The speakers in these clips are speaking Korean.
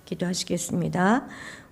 기도하시겠습니다.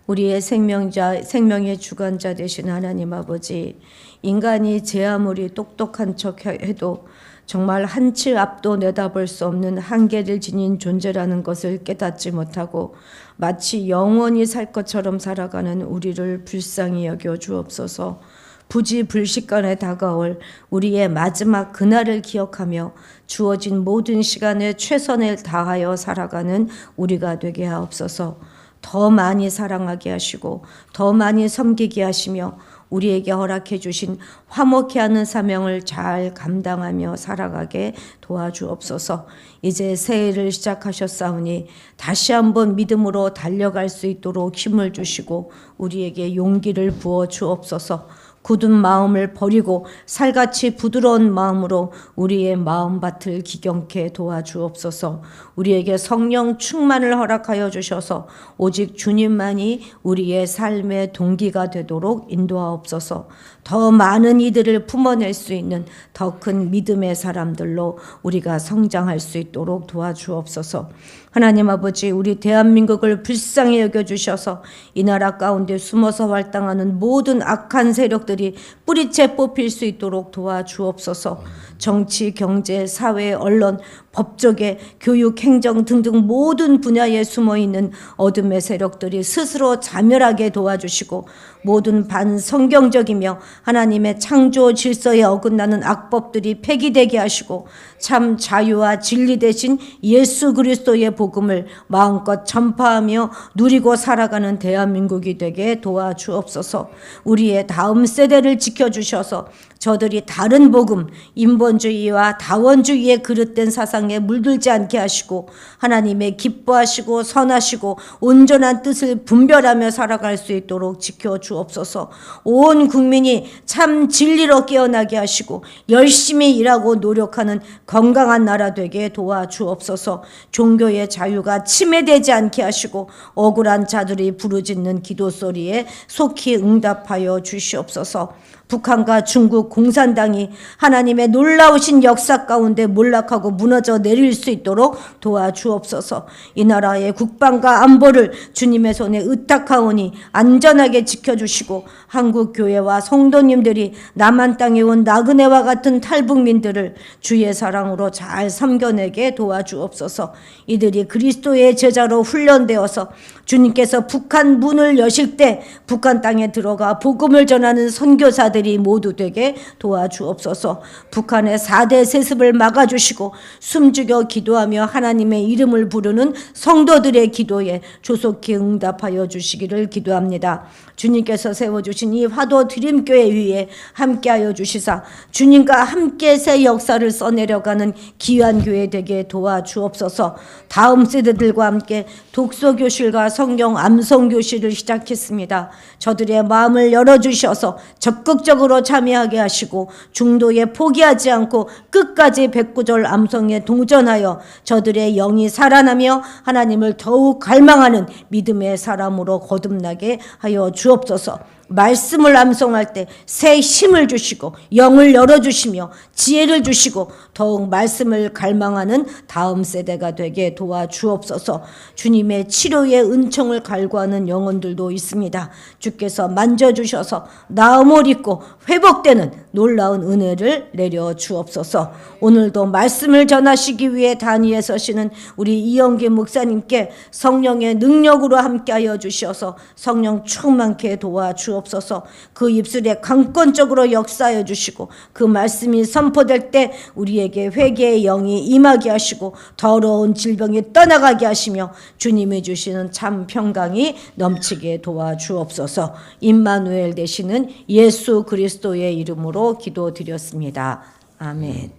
우리의 생명의 주관자 되신 하나님 아버지, 인간이 제 아무리 똑똑한 척 해도 정말 한치 앞도 내다볼 수 없는 한계를 지닌 존재라는 것을 깨닫지 못하고 마치 영원히 살 것처럼 살아가는 우리를 불쌍히 여겨 주옵소서. 부지불식간에 다가올 우리의 마지막 그날을 기억하며 주어진 모든 시간에 최선을 다하여 살아가는 우리가 되게 하옵소서. 더 많이 사랑하게 하시고 더 많이 섬기게 하시며 우리에게 허락해 주신 화목해 하는 사명을 잘 감당하며 살아가게 도와주옵소서. 이제 새해를 시작하셨사오니 다시 한번 믿음으로 달려갈 수 있도록 힘을 주시고 우리에게 용기를 부어 주옵소서. 굳은 마음을 버리고 살같이 부드러운 마음으로 우리의 마음밭을 기경케 도와주옵소서. 우리에게 성령 충만을 허락하여 주셔서 오직 주님만이 우리의 삶의 동기가 되도록 인도하옵소서. 더 많은 이들을 품어낼 수 있는 더 큰 믿음의 사람들로 우리가 성장할 수 있도록 도와주옵소서. 하나님 아버지, 우리 대한민국을 불쌍히 여겨주셔서 이 나라 가운데 숨어서 활동하는 모든 악한 세력들이 뿌리채 뽑힐 수 있도록 도와주옵소서. 정치, 경제, 사회, 언론, 법조계, 교육, 행정 등등 모든 분야에 숨어있는 어둠의 세력들이 스스로 자멸하게 도와주시고 모든 반성경적이며 하나님의 창조 질서에 어긋나는 악법들이 폐기되게 하시고 참 자유와 진리 대신 예수 그리스도의 복음을 마음껏 전파하며 누리고 살아가는 대한민국이 되게 도와주옵소서. 우리의 다음 세대를 지켜주셔서 저들이 다른 복음, 인본주의와 다원주의에 그릇된 사상에 물들지 않게 하시고 하나님의 기뻐하시고 선하시고 온전한 뜻을 분별하며 살아갈 수 있도록 지켜주옵소서. 온 국민이 참 진리로 깨어나게 하시고 열심히 일하고 노력하는 건강한 나라 되게 도와주옵소서. 종교의 자유가 침해되지 않게 하시고 억울한 자들이 부르짖는 기도 소리에 속히 응답하여 주시옵소서. 북한과 중국 공산당이 하나님의 놀라우신 역사 가운데 몰락하고 무너져 내릴 수 있도록 도와주옵소서. 이 나라의 국방과 안보를 주님의 손에 의탁하오니 안전하게 지켜주시고 한국 교회와 성도님들이 남한 땅에 온 나그네와 같은 탈북민들을 주의 사랑으로 잘 섬겨내게 도와주옵소서. 이들이 그리스도의 제자로 훈련되어서 주님께서 북한 문을 여실 때 북한 땅에 들어가 복음을 전하는 선교사들이 모두 되게 도와주옵소서. 북한의 4대 세습을 막아주시고 숨죽여 기도하며 하나님의 이름을 부르는 성도들의 기도에 조속히 응답하여 주시기를 기도합니다. 주님께서 세워주신 이 화도 드림교회 위에 함께하여 주시사 주님과 함께 새 역사를 써내려가는 귀한 교회 되게 도와주옵소서. 다음 세대들과 함께 독서교실과 성경 암송교실을 시작했습니다. 저들의 마음을 열어주셔서 적극적으로 참여하게 하시고 중도에 포기하지 않고 끝까지 백구절 암송에 동전하여 저들의 영이 살아나며 하나님을 더욱 갈망하는 믿음의 사람으로 거듭나게 하여 주옵소서. 말씀을 암송할 때 새 힘을 주시고 영을 열어주시며 지혜를 주시고 더욱 말씀을 갈망하는 다음 세대가 되게 도와주옵소서. 주님의 치료의 은총을 갈구하는 영혼들도 있습니다. 주께서 만져주셔서 나음을 입고 회복되는 놀라운 은혜를 내려주옵소서. 오늘도 말씀을 전하시기 위해 단위에 서시는 우리 이영기 목사님께 성령의 능력으로 함께하여 주셔서 성령 충만케 도와주옵소서. 그 입술에 강권적으로 역사하여 주시고 그 말씀이 선포될 때 우리에게 회개의 영이 임하게 하시고 더러운 질병이 떠나가게 하시며 주님이 주시는 참 평강이 넘치게 도와주옵소서. 임마누엘 되시는 예수 그리스도의 이름으로 기도드렸습니다. 아멘.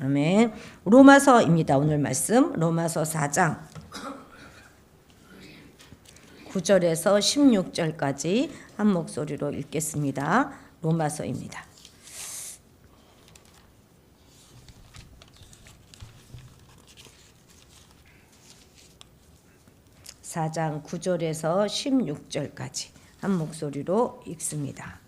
아멘. 로마서입니다. 오늘 말씀 로마서 4장 9절에서 16절까지 한 목소리로 읽겠습니다. 로마서입니다. (4장) 9절에서 16절까지 한 목소리로 읽습니다.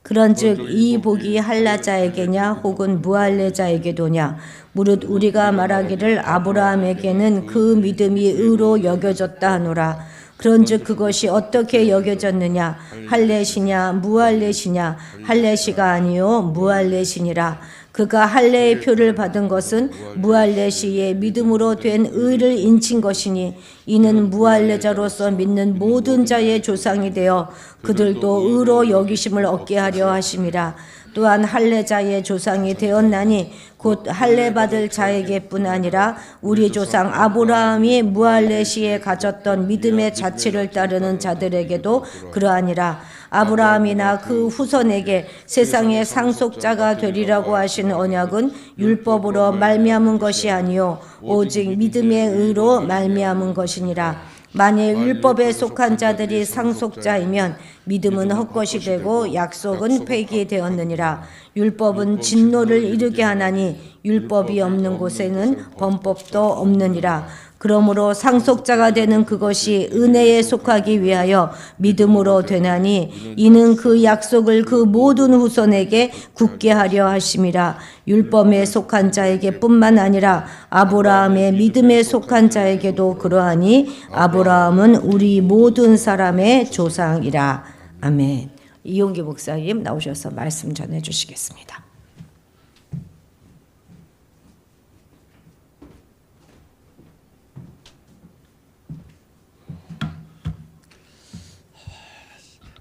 그런즉 이 복이 할라자에게냐 혹은 무할레자에게도냐 무릇 우리가 말하기를 아브라함에게는 그 믿음이 의로 여겨졌다 하노라. 그런즉 그것이 어떻게 여겨졌느냐 할례시냐 무할례시냐 할례시가 아니요 무할례시니라. 그가 할례의 표를 받은 것은 무할례시의 믿음으로 된 의를 인친 것이니 이는 무할례자로서 믿는 모든 자의 조상이 되어 그들도 의로 여기심을 얻게 하려 하심이라. 또한 할례자의 조상이 되었나니 곧 할례 받을 자에게뿐 아니라 우리 조상 아브라함이 무할례시에 가졌던 믿음의 자치를 따르는 자들에게도 그러하니라. 아브라함이나 그 후손에게 세상의 상속자가 되리라고 하신 언약은 율법으로 말미암은 것이 아니요 오직 믿음의 의로 말미암은 것이니라. 만일 율법에 속한 자들이 상속자이면 믿음은 헛것이 되고 약속은 폐기되었느니라. 율법은 진노를 이루게 하나니 율법이 없는 곳에는 범법도 없느니라. 그러므로 상속자가 되는 그것이 은혜에 속하기 위하여 믿음으로 되나니 이는 그 약속을 그 모든 후손에게 굳게 하려 하심이라. 율법에 속한 자에게 뿐만 아니라 아브라함의 믿음에 속한 자에게도 그러하니 아브라함은 우리 모든 사람의 조상이라. 아멘. 이용기 목사님 나오셔서 말씀 전해 주시겠습니다.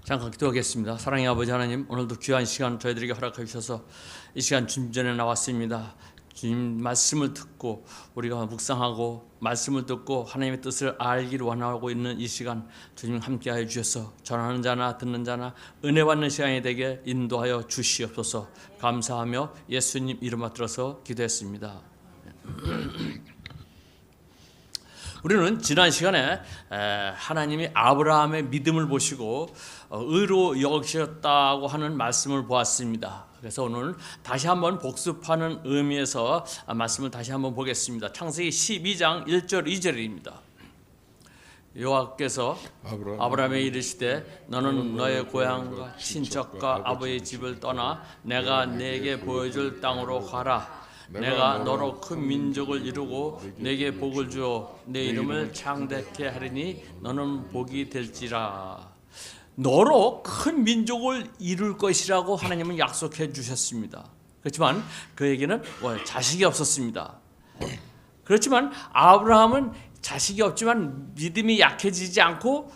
잠깐 기도하겠습니다. 사랑의 아버지 하나님, 오늘도 귀한 시간 저희들에게 허락해 주셔서 이 시간 주님 전에 나왔습니다. 주님 말씀을 듣고 우리가 묵상하고 말씀을 듣고 하나님의 뜻을 알기를 원하고 있는 이 시간 주님 함께하여 주셔서 전하는 자나 듣는 자나 은혜 받는 시간이 되게 인도하여 주시옵소서. 감사하며 예수님 이름을 들어서 기도했습니다. 우리는 지난 시간에 하나님이 아브라함의 믿음을 보시고 의로 여기셨다고 하는 말씀을 보았습니다. 그래서 오늘 다시 한번 복습하는 의미에서 말씀을 다시 한번 보겠습니다. 창세기 12장 1절 2절입니다. 여호와께서 아브라함에게 이르시되 너는 너의 고향과 친척과 아버지의 집을 떠나 내가 네게 보여줄 땅으로 가라. 내가 너로 큰 민족을 이루고 내게 복을 주어 내 이름을 창대케 하리니 너는 복이 될지라. 너로 큰 민족을 이룰 것이라고 하나님은 약속해 주셨습니다. 그렇지만 그에게는 자식이 없었습니다. 그렇지만 아브라함은 자식이 없지만 믿음이 약해지지 않고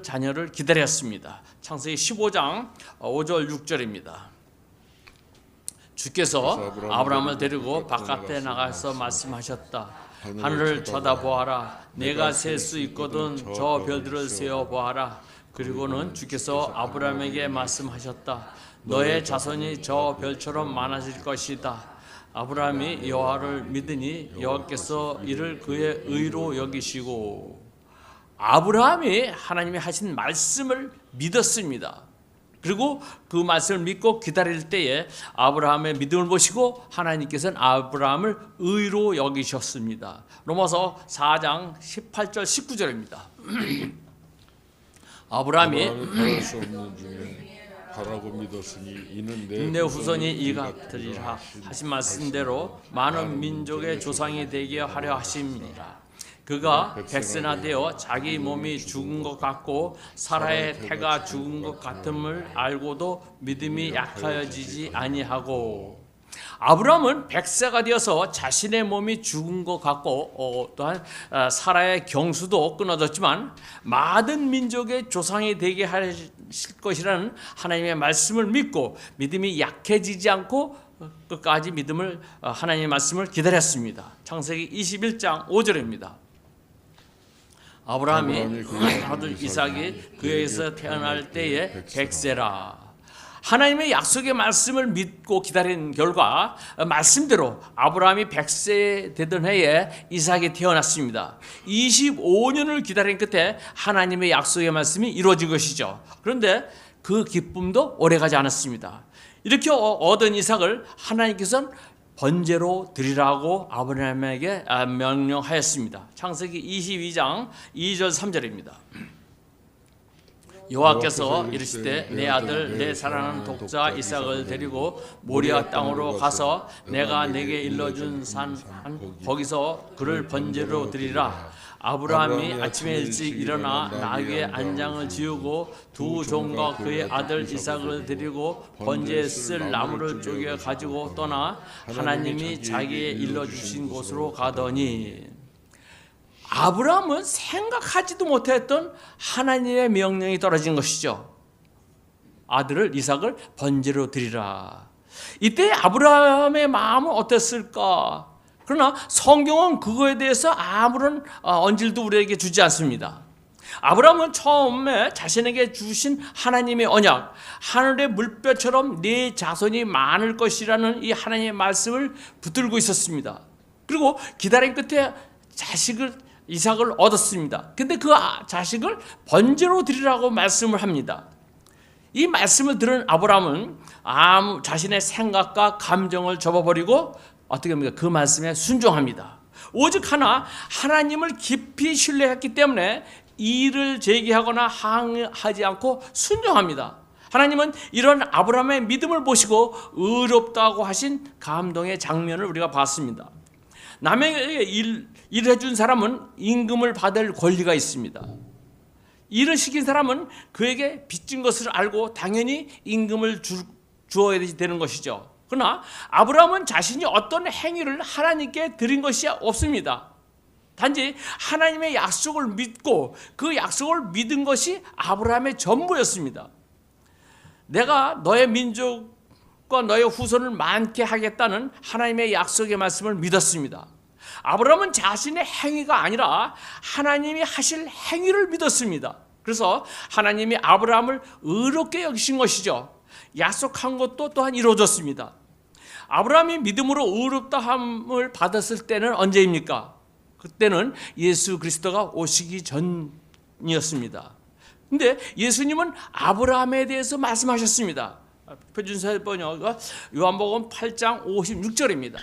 자녀를 기다렸습니다. 창세기 15장 5절 6절입니다. 주께서 아브라함을 데리고 바깥에 나가서 말씀하셨다. 하늘을 쳐다보아라. 내가 셀 수 있거든 저 별들을 세어보아라. 그리고는 주께서 아브라함에게 말씀하셨다. 너의 자손이 저 별처럼 많아질 것이다. 아브라함이 여호와를 믿으니 여호와께서 이를 그의 의로 여기시고. 아브라함이 하나님이 하신 말씀을 믿었습니다. 그리고 그 말씀을 믿고 기다릴 때에 아브라함의 믿음을 보시고 하나님께서는 아브라함을 의로 여기셨습니다. 로마서 4장 18절 19절입니다. 아브라함이 바랄 수 없는 중에 바라고 믿었으니 이는 내 후손이 이가 되리라 하신 말씀대로 많은 민족의 조상이 되게 하려 하심이니라. 그가 백세나 되어 자기 몸이 죽은 것 같고 사라의 태가 죽은 것 같음을 알고도 믿음이 약하여지지 아니하고. 아브라함은 백세가 되어서 자신의 몸이 죽은 것 같고 또한 사라의 경수도 끊어졌지만 많은 민족의 조상이 되게 하실 것이라는 하나님의 말씀을 믿고 믿음이 약해지지 않고 끝까지 하나님의 말씀을 기다렸습니다. 창세기 21장 5절입니다. 아브라함이 아들 이삭이 그에게서 태어날 때에 백세라. 하나님의 약속의 말씀을 믿고 기다린 결과 말씀대로 아브라함이 100세 되던 해에 이삭이 태어났습니다. 25년을 기다린 끝에 하나님의 약속의 말씀이 이루어진 것이죠. 그런데 그 기쁨도 오래가지 않았습니다. 이렇게 얻은 이삭을 하나님께서는 번제로 드리라고 아브라함에게 명령하였습니다. 창세기 22장 2절 3절입니다. 여호와께서 이르시되 내 아들 내 사랑하는 독자 이삭을 데리고 모리아 땅으로 가서 내가 내게 일러준 산 거기서 그를 번제로 드리라. 아브라함이 아침에 일찍 일어나 나귀의 안장을 지우고 두 종과 그의 아들 이삭을 데리고 번제에 쓸 나무를 쪼개 가지고 떠나 하나님이 자기의 일러주신 곳으로 가더니, 아브라함은 생각하지도 못했던 하나님의 명령이 떨어진 것이죠. 아들을 이삭을 번제로 드리라. 이때 아브라함의 마음은 어땠을까? 그러나 성경은 그거에 대해서 아무런 언질도 우리에게 주지 않습니다. 아브라함은 처음에 자신에게 주신 하나님의 언약, 하늘의 물결처럼 네 자손이 많을 것이라는 이 하나님의 말씀을 붙들고 있었습니다. 그리고 기다림 끝에 이삭을 얻었습니다. 근데 그 자식을 번제로 드리라고 말씀을 합니다. 이 말씀을 들은 아브라함은 자신의 생각과 감정을 접어버리고 어떻게 합니까? 그 말씀에 순종합니다. 오직 하나님을 깊이 신뢰했기 때문에 이의를 제기하거나 항의하지 않고 순종합니다. 하나님은 이런 아브라함의 믿음을 보시고 의롭다고 하신 감동의 장면을 우리가 봤습니다. 남에게 일해준 사람은 임금을 받을 권리가 있습니다. 일을 시킨 사람은 그에게 빚진 것을 알고 당연히 임금을 주어야 되는 것이죠. 그러나 아브라함은 자신이 어떤 행위를 하나님께 드린 것이 없습니다. 단지 하나님의 약속을 믿고 그 약속을 믿은 것이 아브라함의 전부였습니다. 내가 너의 민족과 너의 후손을 많게 하겠다는 하나님의 약속의 말씀을 믿었습니다. 아브라함은 자신의 행위가 아니라 하나님이 하실 행위를 믿었습니다. 그래서 하나님이 아브라함을 의롭게 여기신 것이죠. 약속한 것도 또한 이루어졌습니다. 아브라함이 믿음으로 의롭다함을 받았을 때는 언제입니까? 그때는 예수 그리스도가 오시기 전이었습니다. 근데 예수님은 아브라함에 대해서 말씀하셨습니다. 표준세 번역 요한복음 8장 56절입니다.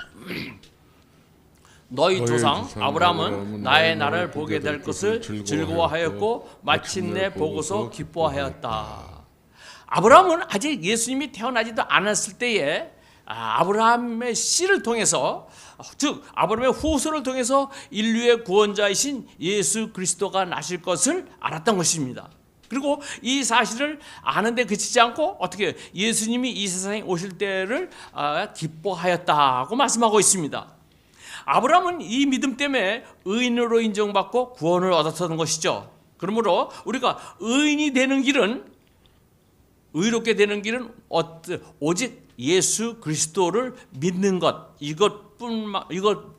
너희 조상 아브라함은 나의 날을 보게 될 것을 즐거워하였고 마침내 보고서 기뻐하였다. 아브라함은 아직 예수님이 태어나지도 않았을 때에 아브라함의 씨를 통해서, 즉 아브라함의 후손을 통해서 인류의 구원자이신 예수 그리스도가 나실 것을 알았던 것입니다. 그리고 이 사실을 아는데 그치지 않고 어떻게 예수님이 이 세상에 오실 때를 기뻐하였다고 말씀하고 있습니다. 아브라함은 이 믿음 때문에 의인으로 인정받고 구원을 얻었던 것이죠. 그러므로 우리가 의인이 되는 길은, 의롭게 되는 길은 오직 예수 그리스도를 믿는 것, 이것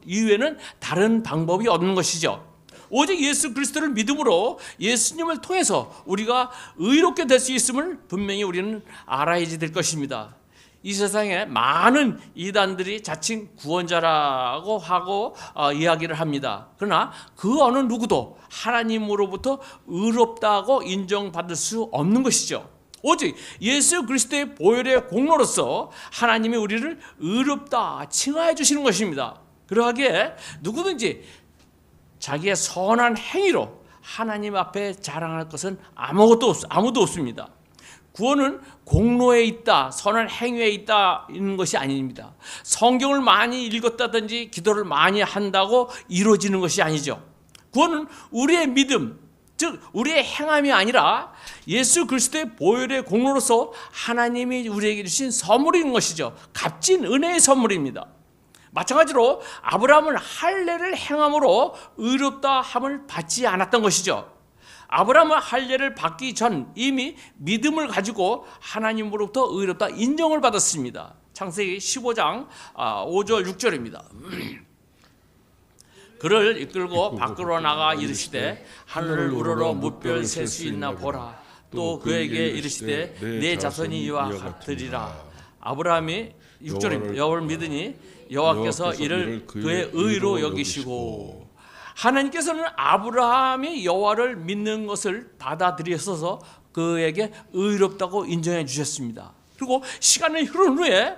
이외에는 다른 방법이 없는 것이죠. 오직 예수 그리스도를 믿음으로 예수님을 통해서 우리가 의롭게 될 수 있음을 분명히 우리는 알아야지 될 것입니다. 이 세상에 많은 이단들이 자칭 구원자라고 하고 이야기를 합니다. 그러나 그 어느 누구도 하나님으로부터 의롭다고 인정받을 수 없는 것이죠. 오직 예수 그리스도의 보혈의 공로로서 하나님이 우리를 의롭다 칭하여 주시는 것입니다. 그러하기에 누구든지 자기의 선한 행위로 하나님 앞에 자랑할 것은 아무도 없습니다. 구원은 공로에 있다, 선한 행위에 있는 것이 아닙니다. 성경을 많이 읽었다든지 기도를 많이 한다고 이루어지는 것이 아니죠. 구원은 우리의 믿음, 즉 우리의 행함이 아니라 예수 그리스도의 보혈의 공로로서 하나님이 우리에게 주신 선물인 것이죠. 값진 은혜의 선물입니다. 마찬가지로 아브라함은 할례를 행함으로 의롭다 함을 받지 않았던 것이죠. 아브라함은 할례를 받기 전 이미 믿음을 가지고 하나님으로부터 의롭다 인정을 받았습니다. 창세기 15장 5절 6절입니다. 그를 이끌고 밖으로 나가 이르시되 하늘을 우러러 무별 셀 수 있나 보라. 또 그에게 이르시되 내 자손이 이와 같으리라. 아브라함이 6절입니다. 여호와를 믿으니 여호와께서 이를 그의 의로 여기시고, 하나님께서는 아브라함이 여호와를 믿는 것을 받아들이셔서 그에게 의롭다고 인정해 주셨습니다. 그리고 시간이 흐른 후에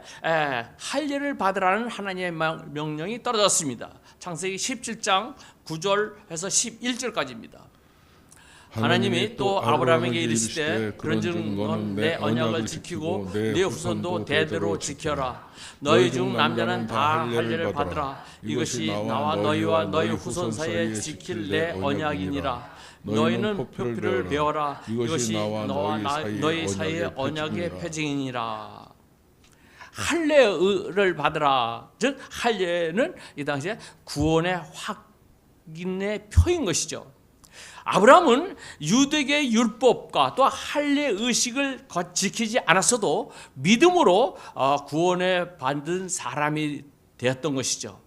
할례를 받으라는 하나님의 명령이 떨어졌습니다. 창세기 17장 9절에서 11절까지입니다. 하나님이 또 아브라함에게 이르시되 그런즉 너는 내 언약을 지키고 내 후손도 대대로 지켜라. 너희 중 남자는 다 할례를 받으라. 이것이 나와 너희와 너희 후손 사이에 지킬 내 언약이니라. 너희는 표표를 배워라. 이것이 너와 너희 사이의 언약의 표징이니라. 할례를 받으라. 즉 할례는 이 당시에 구원의 확인의 표인 것이죠. 아브라함은 유대계 율법과 또 할례 의식을 지키지 않았어도 믿음으로 구원에 받은 사람이 되었던 것이죠.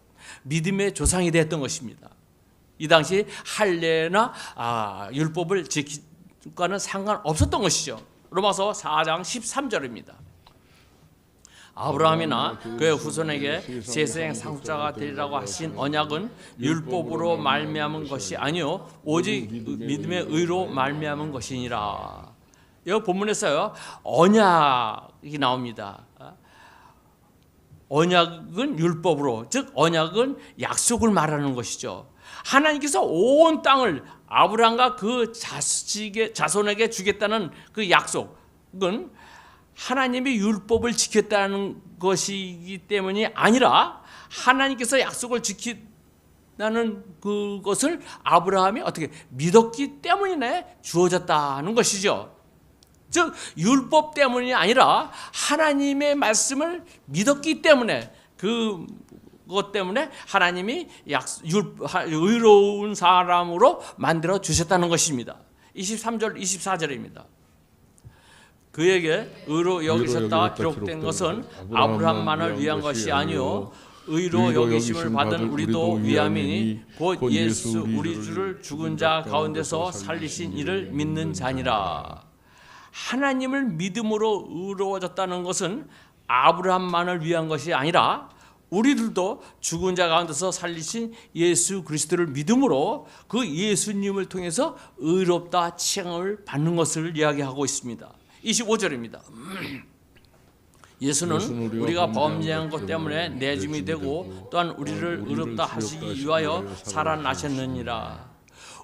믿음의 조상이 되었던 것입니다. 이 당시 할례나 율법을 지키과는 상관없었던 것이죠. 로마서 4장 13절입니다. 아브라함이나 그의 후손에게 세생 상속자가 되리라고 하신 언약은 율법으로 말미암은 것이 아니요 오직 믿음의 의로 말미암은 것이니라. 이 본문에서요 언약이 나옵니다. 언약은 율법으로, 즉 언약은 약속을 말하는 것이죠. 하나님께서 온 땅을 아브라함과 그 자손에게 주겠다는 그 약속은 하나님이 율법을 지켰다는 것이기 때문이 아니라 하나님께서 약속을 지킨다는 그것을 아브라함이 어떻게 믿었기 때문에 주어졌다는 것이죠. 즉 율법 때문이 아니라 하나님의 말씀을 믿었기 때문에 그것 때문에 하나님이 의로운 사람으로 만들어 주셨다는 것입니다. 23절 24절입니다. 그에게 의로 여기셨다 기록된 것은 아브라함만을 위한 것이 아니요 의로 여기심을 받은 우리도 위함이니 곧 예수 우리 주를 죽은 자 가운데서 살리신 이를 믿는 자니라. 하나님을 믿음으로 의로워졌다는 것은 아브라함만을 위한 것이 아니라 우리들도 죽은 자 가운데서 살리신 예수 그리스도를 믿음으로 그 예수님을 통해서 의롭다 칭함을 받는 것을 이야기하고 있습니다. 25절입니다. 예수는 우리가 범죄한 것 때문에 내줌이 되고 또한 우리를 의롭다 하시기 위하여 살아나셨느니라.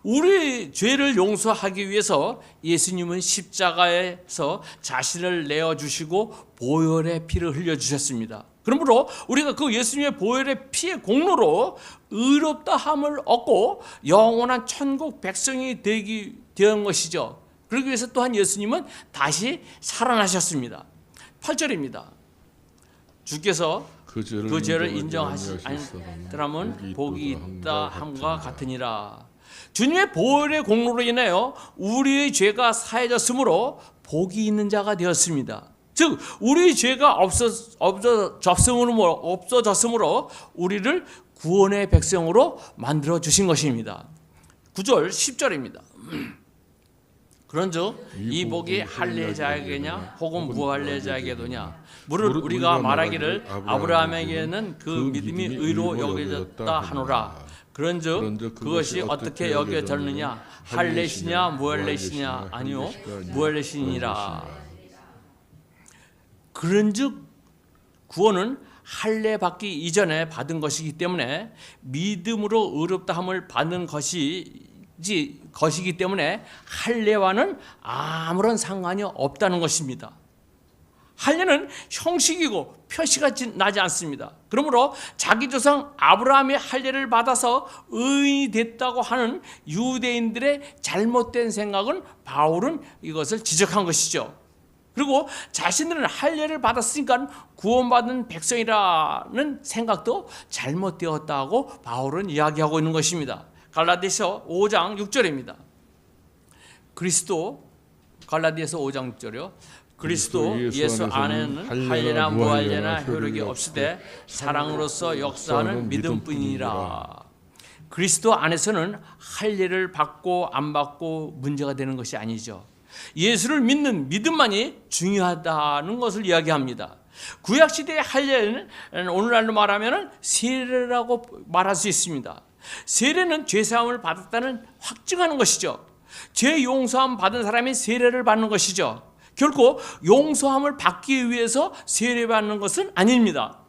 우리 죄를 용서하기 위해서 예수님은 십자가에서 자신을 내어주시고 보혈의 피를 흘려주셨습니다. 그러므로 우리가 그 예수님의 보혈의 피의 공로로 의롭다함을 얻고 영원한 천국 백성이 된 것이죠. 그러기 위해서 또한 예수님은 다시 살아나셨습니다. 8절입니다. 주께서 그 죄를 인정하시더라면 복이 있다 함과 같으니라. 주님의 보혈의 공로로 인하여 우리의 죄가 사해졌으므로 복이 있는 자가 되었습니다. 즉 우리의 죄가 없어졌으므로 우리를 구원의 백성으로 만들어 주신 것입니다. 9절 10절입니다. 그런즉 이 복이 할례자에게냐 혹은 무할례자에게도냐 무릇 우리가 말하기를 아브라함에게는 그 믿음이 의로 여겨졌다 하노라. 그런즉 그것이 어떻게 여겨졌느냐 할례시냐 무할례시냐 아니요 무할례시니라. 그런즉 구원은 할례 받기 이전에 받은 것이기 때문에 믿음으로 의롭다함을 받는 것이기 때문에 할례와는 아무런 상관이 없다는 것입니다. 할례는 형식이고 표시가 나지 않습니다. 그러므로 자기 조상 아브라함의 할례를 받아서 의인이 됐다고 하는 유대인들의 잘못된 생각은 바울은 이것을 지적한 것이죠. 그리고 자신들은 할례를 받았으니까 구원받은 백성이라는 생각도 잘못되었다고 바울은 이야기하고 있는 것입니다. 갈라디아서 5장 6절입니다. 갈라디아서 5장 6절이요. 그리스도 예수 안에는 할례나 무할례나 효력이 없으되 사랑으로서 역사하는 믿음뿐이니라. 그리스도 안에서는 할례를 받고 안 받고 문제가 되는 것이 아니죠. 예수를 믿는 믿음만이 중요하다는 것을 이야기합니다. 구약시대의 할례는 오늘날로 말하면 세례라고 말할 수 있습니다. 세례는 죄사함을 받았다는 확증하는 것이죠. 죄 용서함 받은 사람이 세례를 받는 것이죠. 결코 용서함을 받기 위해서 세례받는 것은 아닙니다.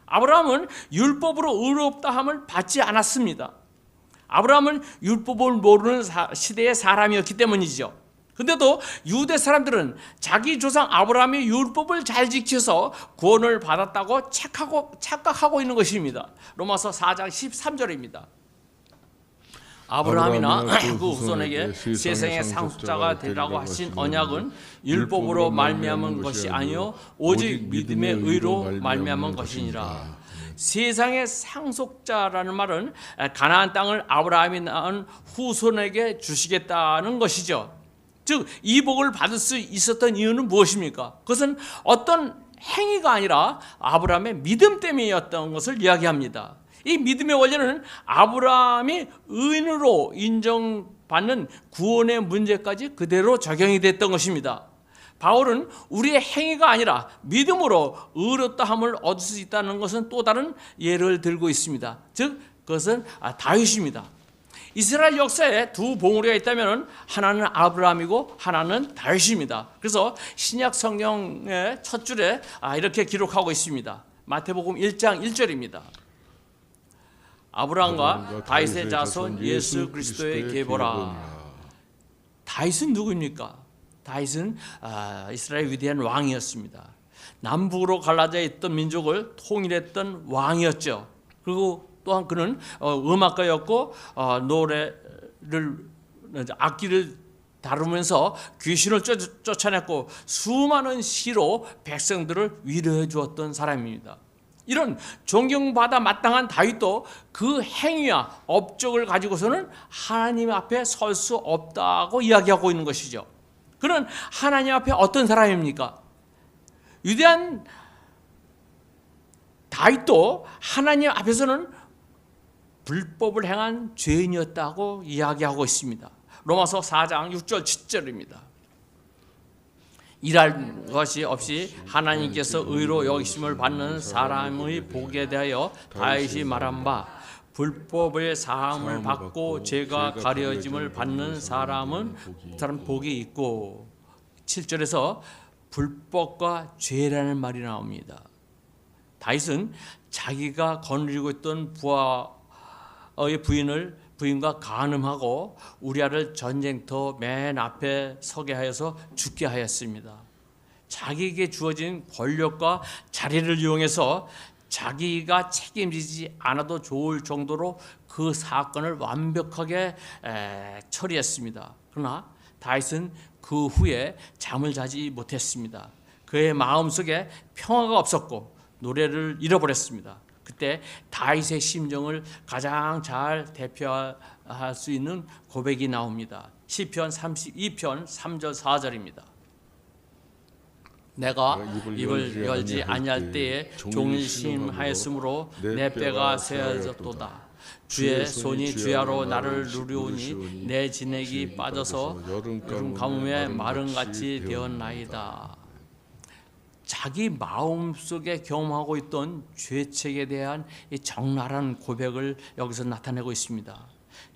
아브라함은 율법으로 의롭다함을 받지 않았습니다. 아브라함은 율법을 모르는 시대의 사람이었기 때문이죠. 근데도 유대 사람들은 자기 조상 아브라함이 율법을 잘 지켜서 구원을 받았다고 착각하고 있는 것입니다. 로마서 4장 13절입니다. 아브라함이나 그 후손에게 세상의 상속자가 되라고 하신 언약은 율법으로 말미암은 것이 아니요 오직 믿음의 의로 말미암은 것이니라. 세상의 상속자라는 말은 가나안 땅을 아브라함이 낳은 후손에게 주시겠다는 것이죠. 즉 이 복을 받을 수 있었던 이유는 무엇입니까? 그것은 어떤 행위가 아니라 아브라함의 믿음 때문이었던 것을 이야기합니다. 이 믿음의 원리는 아브라함이 의인으로 인정받는 구원의 문제까지 그대로 적용이 됐던 것입니다. 바울은 우리의 행위가 아니라 믿음으로 의롭다함을 얻을 수 있다는 것은 또 다른 예를 들고 있습니다. 즉 그것은 다윗입니다. 이스라엘 역사에 두 봉우리가 있다면 하나는 아브라함이고 하나는 다윗입니다. 그래서 신약 성경의 첫 줄에 이렇게 기록하고 있습니다. 마태복음 1장 1절입니다. 아브라함과 다윗의 자손 예수 그리스도의 계보라. 다윗은 누구입니까? 다윗은 이스라엘 위대한 왕이었습니다. 남북으로 갈라져 있던 민족을 통일했던 왕이었죠. 그리고 또한 그는 음악가였고 악기를 다루면서 귀신을 쫓아냈고 수많은 시로 백성들을 위로해 주었던 사람입니다. 이런 존경받아 마땅한 다윗도 그 행위와 업적을 가지고서는 하나님 앞에 설 수 없다고 이야기하고 있는 것이죠. 그는 하나님 앞에 어떤 사람입니까? 위대한 다윗도 하나님 앞에서는 불법을 행한 죄인이었다고 이야기하고 있습니다. 로마서 4장 6절 7절입니다. 일할 것이 없이 하나님께서 의로 여기심을 받는 사람의 복에 대하여 다윗이 말한 바 불법의 사함을 받고 죄가 가려짐을 받는 사람은 복이 있고 7절에서 불법과 죄라는 말이 나옵니다. 다윗은 자기가 거느리고 있던 부하의 부인과 간음하고 우리아를 전쟁터 맨 앞에 서게 하여서 죽게 하였습니다. 자기에게 주어진 권력과 자리를 이용해서 자기가 책임지지 않아도 좋을 정도로 그 사건을 완벽하게 처리했습니다. 그러나 다윗은 그 후에 잠을 자지 못했습니다. 그의 마음속에 평화가 없었고 노래를 잃어버렸습니다. 그때 다윗의 심정을 가장 잘 대표할 수 있는 고백이 나옵니다. 시편 32편 3절 4절입니다. 내가 입을 열지 아니할 때에 종일심하였으므로 내 뼈가 세어졌도다. 주의 손이 주야로 나를 누르오니 내 진액이 빠져서 여름 가뭄에 마른같이 되었나이다. 자기 마음속에 경험하고 있던 죄책에 대한 이 적나라한 고백을 여기서 나타내고 있습니다.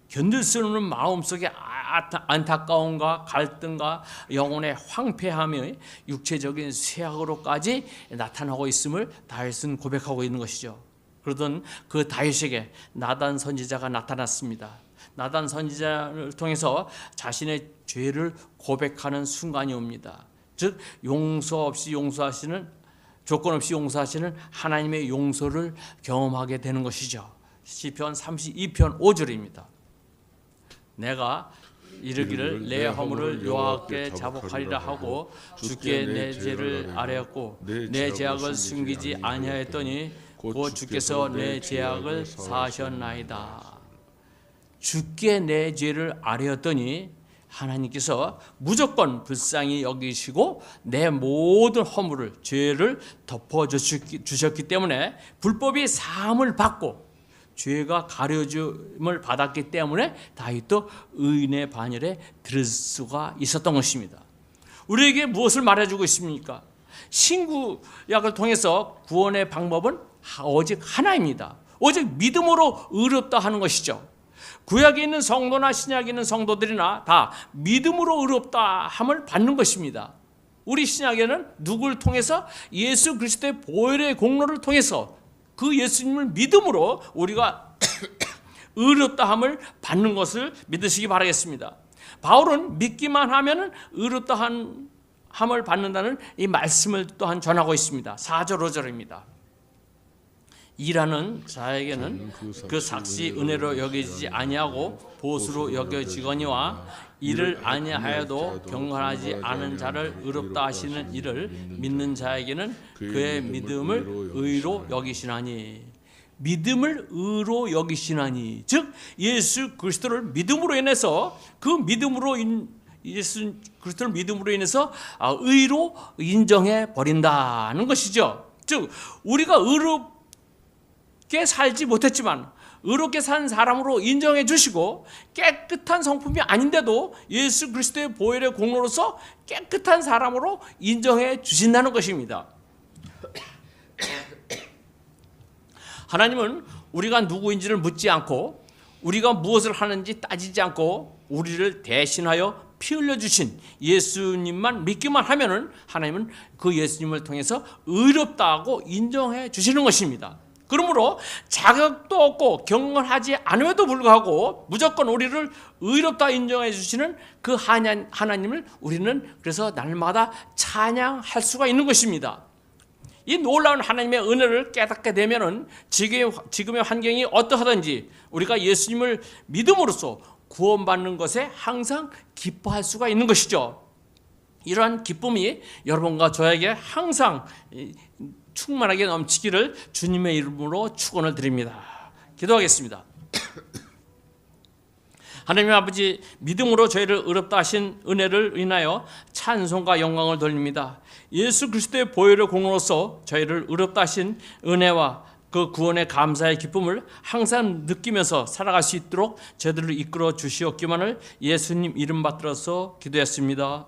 견딜 수 없는 마음속의 안타까움과 갈등과 영혼의 황폐함이 육체적인 쇠약으로까지 나타나고 있음을 다윗은 고백하고 있는 것이죠. 그러던 그 다윗에게 나단 선지자가 나타났습니다. 나단 선지자를 통해서 자신의 죄를 고백하는 순간이 옵니다. 즉 용서 없이 용서하시는, 조건 없이 용서하시는 하나님의 용서를 경험하게 되는 것이죠. 시편 32편 5절입니다. 내가 이르기를 내 허물을 여호와께 자복하리라 하고 주께 내 죄를 아뢰었고 내 죄악을 숨기지 아니하였더니 곧 주께서 내 죄악을 사하셨나이다. 주께 내 죄를 아뢰었더니 하나님께서 무조건 불쌍히 여기시고 내 모든 허물을, 죄를 덮어주셨기 때문에 불법이 사함을 받고 죄가 가려짐을 받았기 때문에 다윗도 의인의 반열에 들을 수가 있었던 것입니다. 우리에게 무엇을 말해주고 있습니까? 신구약을 통해서 구원의 방법은 오직 하나입니다. 오직 믿음으로 의롭다 하는 것이죠. 구약에 있는 성도나 신약에 있는 성도들이나 다 믿음으로 의롭다 함을 받는 것입니다. 우리 신약에는 누구를 통해서? 예수 그리스도의 보혈의 공로를 통해서 그 예수님을 믿음으로 우리가 의롭다함을 받는 것을 믿으시기 바라겠습니다. 바울은 믿기만 하면은 의롭다함을 받는다는 이 말씀을 또한 전하고 있습니다. 4절 5절입니다. 일하는 자에게는 그 삭시 은혜로 여겨지지 아니하고 보수로 여겨지거니와 이를 아니하여도 경건하지 않은 자를 의롭다 하시는 이를 믿는 자에게는 그의 믿음을 의로 여기시나니. 믿음을 의로 여기시나니, 즉 예수 그리스도를 믿음으로 인해서 예수 그리스도를 믿음으로 인해서 의로 인정해 버린다는 것이죠. 즉 우리가 의롭게 살지 못했지만 의롭게 산 사람으로 인정해 주시고 깨끗한 성품이 아닌데도 예수 그리스도의 보혈의 공로로서 깨끗한 사람으로 인정해 주신다는 것입니다. 하나님은 우리가 누구인지를 묻지 않고 우리가 무엇을 하는지 따지지 않고 우리를 대신하여 피 흘려주신 예수님만 믿기만 하면은 하나님은 그 예수님을 통해서 의롭다고 인정해 주시는 것입니다. 그러므로 자격도 없고 경건하지 않음에도 불구하고 무조건 우리를 의롭다 인정해 주시는 그 하나님을 우리는 그래서 날마다 찬양할 수가 있는 것입니다. 이 놀라운 하나님의 은혜를 깨닫게 되면은 지금의 환경이 어떠하든지 우리가 예수님을 믿음으로써 구원받는 것에 항상 기뻐할 수가 있는 것이죠. 이러한 기쁨이 여러분과 저에게 항상 충만하게 넘치기를 주님의 이름으로 축원을 드립니다. 기도하겠습니다. 하나님 아버지, 믿음으로 저희를 의롭다 하신 은혜를 인하여 찬송과 영광을 돌립니다. 예수 그리스도의 보혈의 공로로서 저희를 의롭다 하신 은혜와 그 구원의 감사의 기쁨을 항상 느끼면서 살아갈 수 있도록 저희들을 이끌어 주시옵기만을 예수님 이름 받들어서 기도했습니다.